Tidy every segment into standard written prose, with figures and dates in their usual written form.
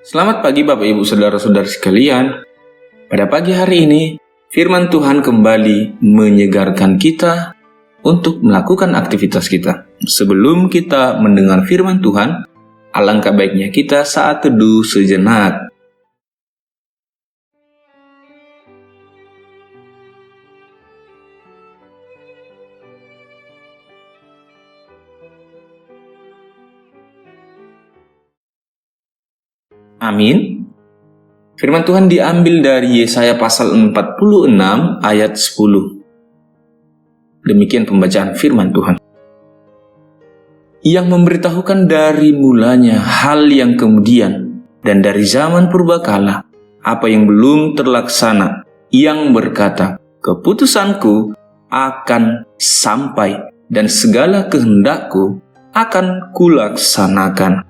Selamat pagi Bapak Ibu Saudara-saudara sekalian. Pada pagi hari ini, firman Tuhan kembali menyegarkan kita untuk melakukan aktivitas kita. Sebelum kita mendengar firman Tuhan, alangkah baiknya kita saat teduh sejenak. Amin. Firman Tuhan diambil dari Yesaya pasal 46 ayat 10. Demikian pembacaan firman Tuhan. Yang memberitahukan dari mulanya hal yang kemudian dan dari zaman purbakala apa yang belum terlaksana, yang berkata, keputusanku akan sampai dan segala kehendakku akan kulaksanakan.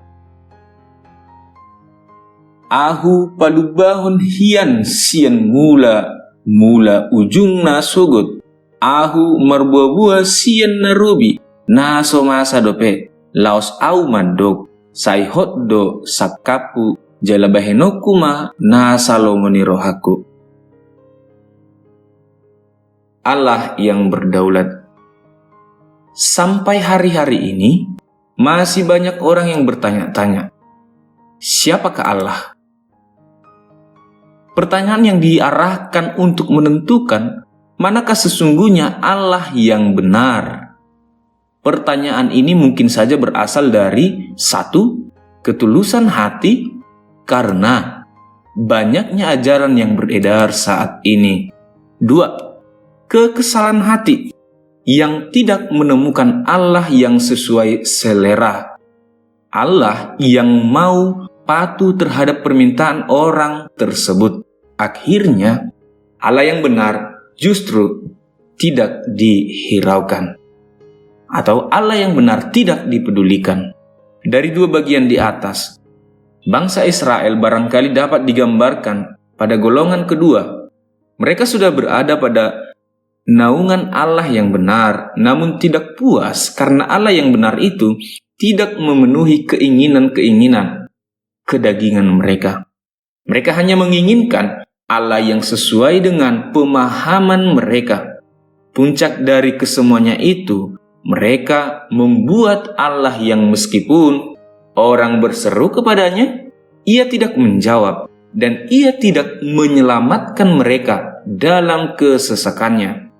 Ahu palubahon hian sian mula ujung na sogot. Ahu marbuah-buah sian narubi na somasa dope. Laos au mandok sai hotdo sakapu jalabahenokuma na salomoni rohaku. Allah yang berdaulat. Sampai hari-hari ini masih banyak orang yang bertanya-tanya, siapakah Allah? Pertanyaan yang diarahkan untuk menentukan manakah sesungguhnya Allah yang benar. Pertanyaan ini mungkin saja berasal dari 1. Ketulusan hati karena banyaknya ajaran yang beredar saat ini. 2. Kekesalan hati yang tidak menemukan Allah yang sesuai selera. Allah yang mau patuh terhadap permintaan orang tersebut. Akhirnya, Allah yang benar justru tidak dihiraukan. Atau Allah yang benar tidak dipedulikan. Dari dua bagian di atas, bangsa Israel barangkali dapat digambarkan pada golongan kedua. Mereka sudah berada pada naungan Allah yang benar, namun tidak puas karena Allah yang benar itu tidak memenuhi keinginan-keinginan kedagingan mereka. Mereka hanya menginginkan Allah yang sesuai dengan pemahaman mereka. Puncak dari kesemuanya itu, mereka membuat Allah yang meskipun orang berseru kepadanya, ia tidak menjawab dan ia tidak menyelamatkan mereka dalam kesesakannya.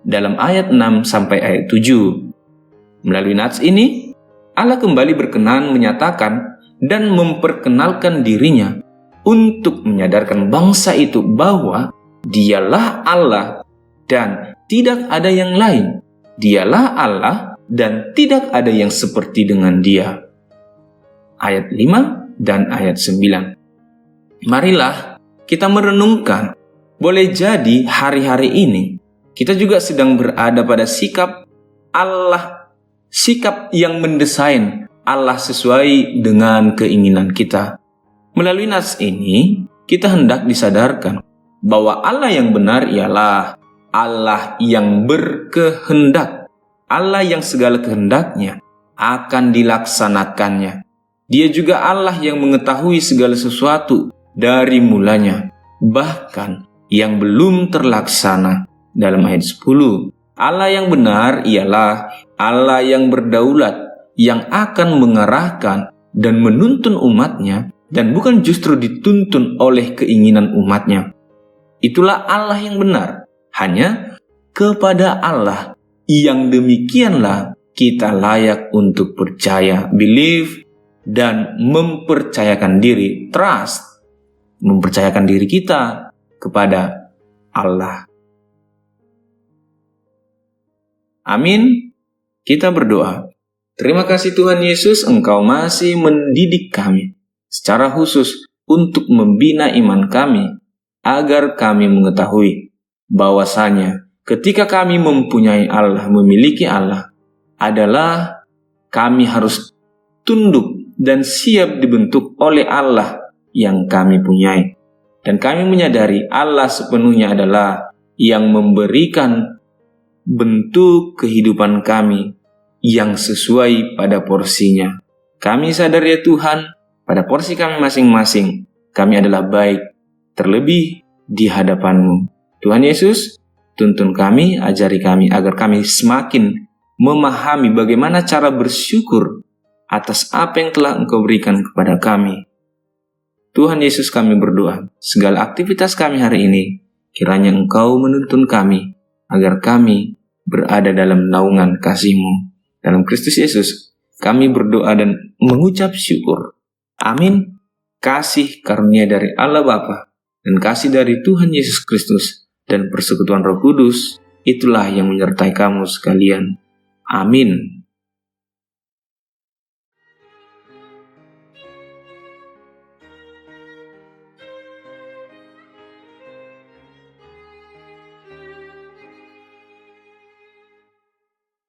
Dalam ayat 6 sampai ayat 7. Melalui nats ini, Allah kembali berkenan menyatakan dan memperkenalkan dirinya untuk menyadarkan bangsa itu bahwa dialah Allah dan tidak ada yang lain. Dialah Allah dan tidak ada yang seperti dengan dia. Ayat 5 dan ayat 9. Marilah kita merenungkan, boleh jadi hari-hari ini kita juga sedang berada pada sikap Allah, sikap yang mendesain Allah sesuai dengan keinginan kita. Melalui nas ini, kita hendak disadarkan bahwa Allah yang benar ialah Allah yang berkehendak, Allah yang segala kehendaknya akan dilaksanakannya. Dia juga Allah yang mengetahui segala sesuatu dari mulanya, bahkan yang belum terlaksana. Dalam ayat 10, Allah yang benar ialah Allah yang berdaulat, yang akan mengarahkan dan menuntun umatnya, dan bukan justru dituntun oleh keinginan umatnya. Itulah Allah yang benar. Hanya kepada Allah yang demikianlah kita layak untuk percaya, believe, dan mempercayakan diri, trust, mempercayakan diri kita kepada Allah. Amin. Kita berdoa. Terima kasih Tuhan Yesus, Engkau masih mendidik kami secara khusus untuk membina iman kami, agar kami mengetahui bahwasanya ketika kami mempunyai Allah, memiliki Allah, adalah kami harus tunduk dan siap dibentuk oleh Allah yang kami punyai. Dan kami menyadari Allah sepenuhnya adalah yang memberikan bentuk kehidupan kami yang sesuai pada porsinya. Kami sadar ya Tuhan, pada porsi kami masing-masing, kami adalah baik, terlebih di hadapan-Mu. Tuhan Yesus, tuntun kami, ajari kami agar kami semakin memahami bagaimana cara bersyukur atas apa yang telah Engkau berikan kepada kami. Tuhan Yesus, kami berdoa, segala aktivitas kami hari ini, kiranya Engkau menuntun kami, agar kami berada dalam naungan kasih-Mu. Dalam Kristus Yesus, kami berdoa dan mengucap syukur. Amin. Kasih karunia dari Allah Bapa dan kasih dari Tuhan Yesus Kristus dan persekutuan Roh Kudus, itulah yang menyertai kamu sekalian. Amin.